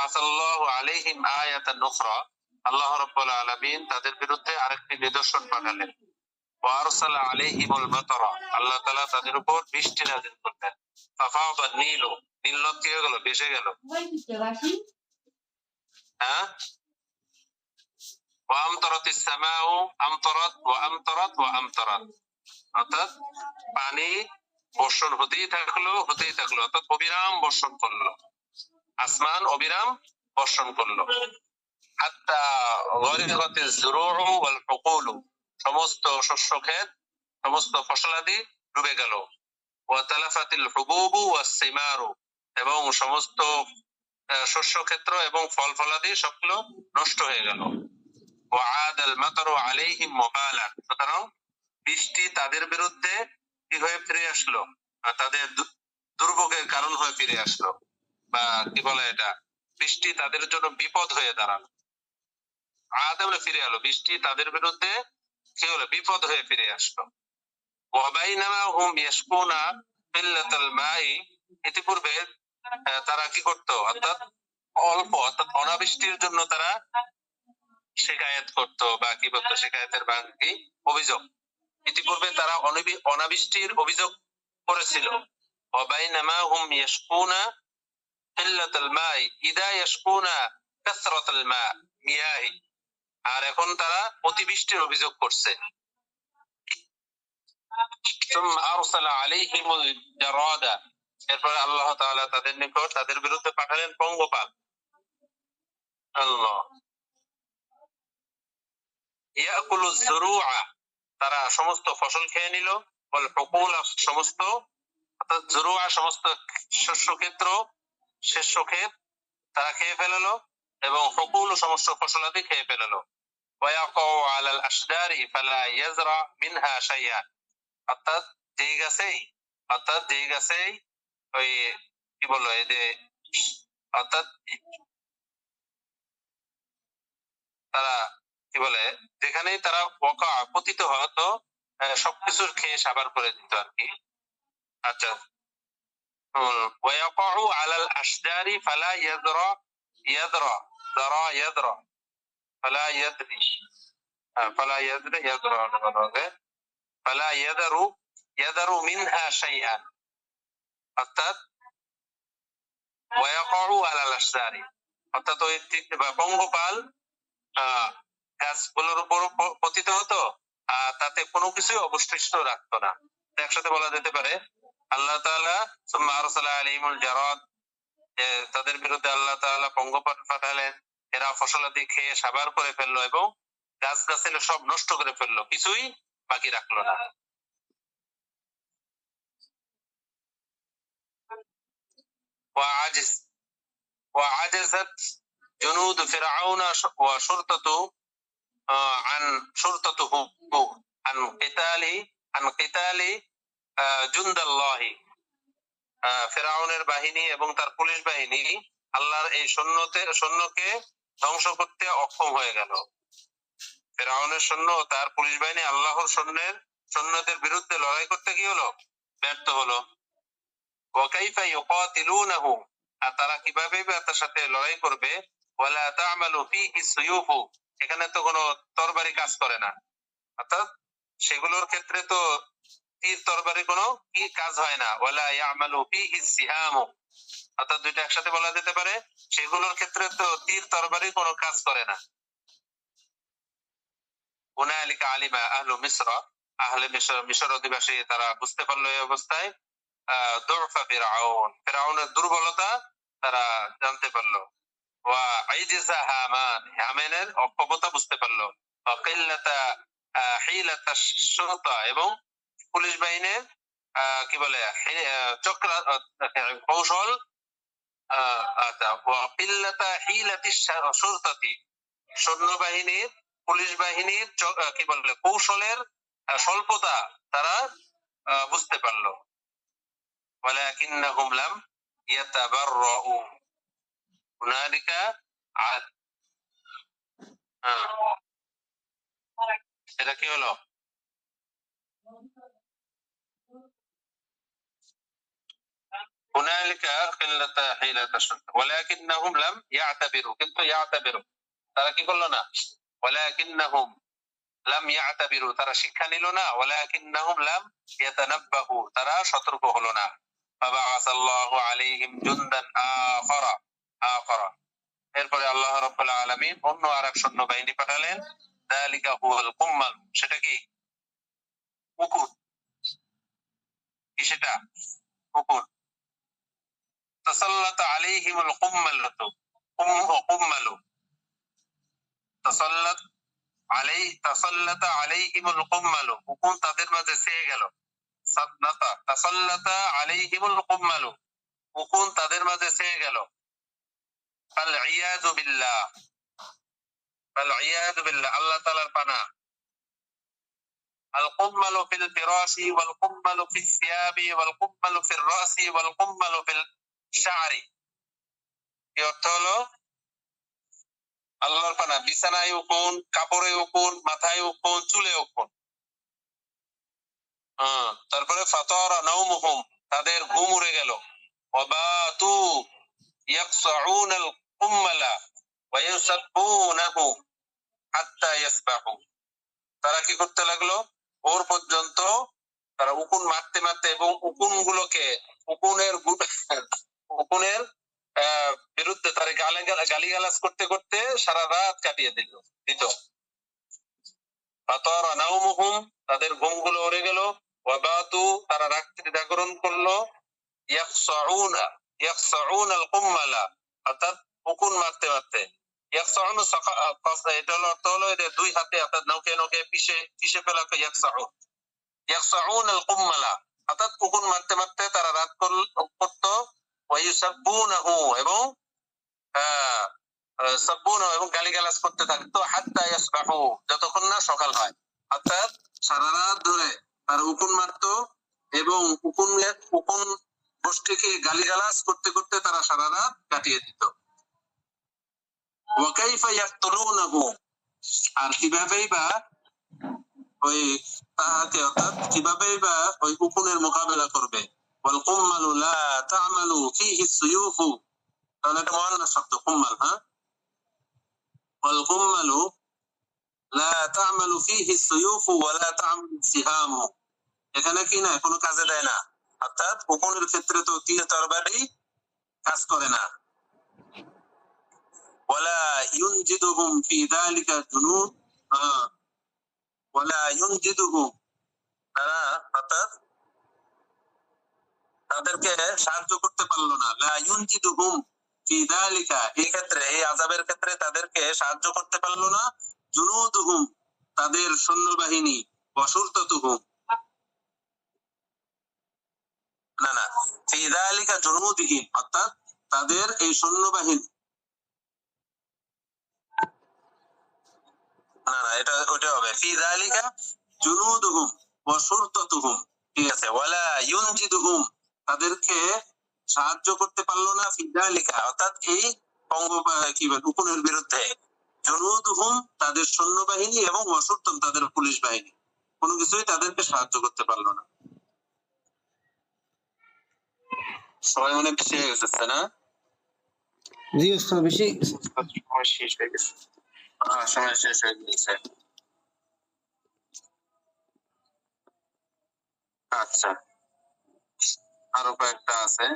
বাআসাল্লাহু আলাইহিম আয়াতান উখরা, আল্লাহ রাব্বুল আলামিন তাদের বিরুদ্ধে আরেকটি নিদর্শন পাঠালেন। ওয়া আরসালা আলাইহিমুল মাতারা, আল্লাহ তাআলা তাদের উপর বৃষ্টি নাযিল করলেন। ফাফাদা নীলু, নীল নদ কি হয়ে গেল? ভেসে গেল। হ্যাঁ, ওয়া আমতারাতিস সামাউ আমতারাত ওয়া আমতারাত ওয়া আমতারাত, অর্থাৎ পানি বর্ষণ হতেই থাকলো অর্থাৎ অবিরাম বর্ষণ করলো, আসমান অবিরাম বর্ষণ করলো। হাত্তা গরিগাতিজ যুরুউ ওয়াল হুকুলু, সমস্ত শস্য ক্ষেত, সমস্ত ফসলাদি ডুবে গেল। ওয়া তালাফাতিল হুবুবু ওয়াস সিমারু, এবং সমস্ত শস্য ক্ষেত্র এবং ফল ফলাদি সবগুলো নষ্ট হয়ে গেল। ওয়া আদাল মাতারু আলাইহিম মুবালান, সুতরাং বৃষ্টি তাদের বিরুদ্ধে কি হয়ে ফিরে আসলো, তাদের দুর্ভোগের কারণ হয়ে ফিরে আসলো, বা কি বলে এটা, বৃষ্টি তাদের জন্য বিপদ হয়ে দাঁড়ালো। আদা বলে ফিরে এলো, বৃষ্টি তাদের বিরুদ্ধে কি হলো, বিপদ হয়ে ফিরে আসলো। ওয়া বাইনামা হুম ইয়াশকুনা কিল্লাতাল মাই, ইতিপূর্বে তারা কি করতো, অর্থাৎ অর্থাৎ অনাবৃষ্টির জন্য তারা শিকায়েত করতো, বা কি বলতো, শিকায়েতের বাংলা অভিযোগ। ইতিপূর্বে তারা অনাবৃষ্টির অভিযোগ করেছিল। ওয়া বাইনামা হুম ইয়াশকুনা কিল্লাতাল মাই ইদা ইয়াশকুনা কাসরাতাল মিয়াহি, আর এখন তারা অতিবৃষ্টির অভিযোগ করছে। সুম্মা আরসালা আলাইহিমুল জারাদা, এরপর আল্লাহ তাআলা তাদের নিকট, তাদের বিরুদ্ধে পাঠালেন পঙ্গপাল। আল্লাহ, ইয়াকুলু যুরুআ, তারা সমস্ত ফসল খেয়ে নিল। ওয়াল হুকুলা, সমস্ত, অর্থাৎ যুরুআ সমস্ত শস্য ক্ষেত্র, শস্য ক্ষেত তারা খেয়ে ফেললো, এবং হুকুল সমস্ত ফসলাদি খেয়ে ফেললো। ওয়া ইয়াকাউ আলাল আশজারি ফালা ইয়াজরা মিনহা শাইআন, অর্থাৎ যেই গাছেই ওই কি বললো, এই যে অর্থাৎ তারা কি বলে, যেখানেই তারা পতিত হতো সবকিছুর খেয়ে সাবার করে দিত আর কি। আচ্ছা, ওয়াকাউ আলাল আশজারি ফালা ইয়াদরা, ইয়াদরা দারা ইয়াদরা ফালা ইয়াদরি, ফালা ইয়াদরি ইয়াদরা হবে ফালা ইয়াদারু মিনহা শাইআন, অর্থাৎ ওয়াকাউ আলাল আশজারি, অর্থাৎ ওই পঙ্গপাল গাছগুলোর উপর পতিত হতো, তাতে কোনো কিছুই অবশিষ্ট রাখতো না। একসাথে বলা যেতে পারে আল্লাহ তাআলা সুম্মা আরসালা আলাইহিমুল জারাদ, তাদের বিরুদ্ধে আল্লাহ তাআলা পঙ্গপাল পাঠালেন, এরা ফসলাদি খেয়ে সাবার করে ফেললো এবং গাছ গাছালি সব নষ্ট করে ফেললো, কিছুই বাকি রাখলো না। وعجزت جنود فرعون وشرطته عن قتال جند الله, ফেরাউনের বাহিনী এবং তার পুলিশ বাহিনী আল্লাহর এই সৈন্যকে ধ্বংস করতে অক্ষম হয়ে গেল। ফেরাউনের সৈন্য ও তার পুলিশ বাহিনী আল্লাহর সৈন্যদের বিরুদ্ধে লড়াই করতে কি হলো, ব্যর্থ হলো। ওয়া কাইফা ইউকাতিলুনাহু, আর তারা কিভাবে তার সাথে লড়াই করবে। ওয়ালা তা'মালু ফীহি সুয়ুফু, এখানে তো কোনো তরবারি কাজ করে না, অর্থাৎ সেগুলোর ক্ষেত্রে তো তীর তরবারি কোনো কি কাজ হয় না। ওয়ালা ইয়ামালু ফীহি সিহামু, অর্থাৎ দুইটা একসাথে বলা যেতে পারে, সেগুলোর ক্ষেত্রে তো তীর তরবারি কোনো কাজ করে না। হুনালিকা আলিমা আহলু মিসর, আহলে মিশর অধিবাসী তারা বুঝতে পারলো এই অবস্থায় দুরফা ফিরআউন, ফিরআউনের দুর্বলতা তারা জানতে পারলো। ওয়া আইজিজা হামান, হামানের অক্ষমতা বুঝতে পারলো। ওয়া কিল্লাতা হিলাতা শুরতা, এবং পুলিশ বাহিনীর কি বলে চক্র কৌশল, ওয়া কিল্লাতা হিলাতি শুরতাতি, সৈন্যবাহিনীর পুলিশ বাহিনীর কি বলে কৌশলের স্বল্পতা তারা বুঝতে পারলো। ওয়ালাকিন্নাহুম লাম ইয়াতাবাররাউ, হুনালিকা এটা কি হলো, হুনালিকা কিল্লাতা হিলাতা শাত্তা ওয়ালাকিন্নাহুম লাম ইয়াতাবিরু, কিন্তু ইয়াতাবিরু তারা কি করলো না, ওয়ালাকিন্নাহুম লাম ইয়াতাবিরু তারা শিক্ষা নিল না, ওয়ালাকিন্নাহুম লাম ইয়াতানাব্বাহু তারা সতর্ক হলো না। ফাবাআসাল্লাহু আলাইহিম জুনদান আখারা, এরপরে আল্লাহ রাব্বুল আলামিন অন্য আরেক সৈন্যবাহিনী পাঠালেন। যালিকা হুয়াল কুম্মাল, সেটা কি উকুন, কি সেটা উকুন। তাসাল্লাতা আলাইহিমুল কুম্মালাতু, কুম্মালু তাসাল্লাত তাসাল্লাতা আলাইহিমুল কুম্মালু, উকুন তাদের মাঝে ছেয়ে গেল। সাল্লাতা তাসাল্লাতা আলাইহিমুল কুম্মালু, উকুন তাদের মাঝে ছেয়ে গেল। ফাল ইয়াযু বিল্লাহ, ফাল ইয়াযু বিল্লাহ আল্লাহ তাআলার পানা। আল কুম্মালু ফিল ফিরাশি ওয়াল কুম্মালু ফিস সিয়াবি ওয়াল কুম্মালু ফির রাসি ওয়াল কুম্মালু ফিল শা'রি, এর অর্থ হলো আল্লাহর পানা বিছানায় উকুন, কাপড়ে উকুন, মাথায় উকুন, চুলে উকুন। তারপরে ফাতারা নাওমুহুম তাদের ঘুম উড়ে গেল। ওয়াবাতু ইয়াকসাউনাল কুম্মালা ওয়া ইউসাব্বুনাহু হাত্তা ইয়াসবাহু, তারা কি করতে লাগলো, ওর পর্যন্ত তারা উকুন মারতে মারতে এবং উকুনগুলোকে উকুনের বিরুদ্ধে তারা গালিগালাজ করতে করতে সারা রাত কাটিয়ে দিত। ফাতারা নাওমুহুম তাদের ঘুমগুলো উড়ে গেল। ওয়াবাতু তারা রাত্রি জাগরণ করলো। ইয়াকসাউনাল কুম্মালা অর্থাৎ উকুন মারতে মারতে। ইয়াকসাউন এটা হলো অর্থ হলো এটা দুই হাতে অর্থাৎ নখে নখে পিষে ফেলাকে ইয়াকসাউন। ইয়াকসাউনাল কুম্মালা অর্থাৎ উকুন মারতে মারতে তারা রাত করতো। ওয়া ইউসাব্বুনাহু এবং সাব্বুনাহু এবং গালিগালাজ করতে থাকতো। হাত্তা ইয়াসবাহু যতক্ষণ না সকাল হয়, অর্থাৎ সারা রাত ধরে তারা উকুন মারতো এবং উকুন গোষ্ঠীকে গালিগালাজ করতে করতে তারা সারা রাত কাটিয়ে দিত। ওয়া কাইফা ইয়াকতুলুনাহু, আর কিভাবেই বা ওই তাহাকে অর্থাৎ কিভাবেই বা ওই উকুনের মোকাবেলা করবে। ওয়াল কুম্মালু লা তা'মালু ফীহি সুয়ুফু, তাহলে এটা মুআন্নাস শব্দ কুম্মাল। ওয়াল কুম্মালু লা তা'মালু ফীহি সুয়ুফু ওয়া লা তা'মালু সিহামু, এখানে কি না কোনো কাজে দেয় না, অর্থাৎ উকুনের ক্ষেত্রে তো তীর তরবারি কাজ করে না। ওয়ালা ইউনজিদুহুম ফি যালিকা জুনুদ, ওয়ালা ইউনজিদুহুম তারা অর্থাৎ তাদেরকে সাহায্য করতে পারলো না। লা ইউনজিদুহুম ফি যালিকা, এই ক্ষেত্রে এই আযাবের ক্ষেত্রে তাদেরকে সাহায্য করতে পারলো না। জুনুদুহুম তাদের সৈন্যবাহিনী, ওয়াশুরতাতুহুম না ফি যালিকা জুনুদিহিম অর্থাৎ তাদের এই সৈন্যবাহিনী, এটা ওটা হবে ফি যালিকা জুনুদুহুম ওয়া শুরতাতুহুম, ঠিক আছে। ওয়ালা ইউনজিদুহুম তাদেরকে সাহায্য করতে পারলো না। ফি যালিকা অর্থাৎ এই কি বলে উকুনের বিরুদ্ধে। জুনুদুহুম তাদের সৈন্যবাহিনী এবং ওয়া শুরতাতুহুম তাদের পুলিশ বাহিনী, কোনো কিছুই তাদেরকে সাহায্য করতে পারলো না। সবাই মনে বেশি হয়ে গেছে না? জি ওস্তাদ বেশি সময় শেষ হয়ে গেছে। সময় শেষ হয়ে গেছে। আচ্ছা, আরো কয়েকটা আছে।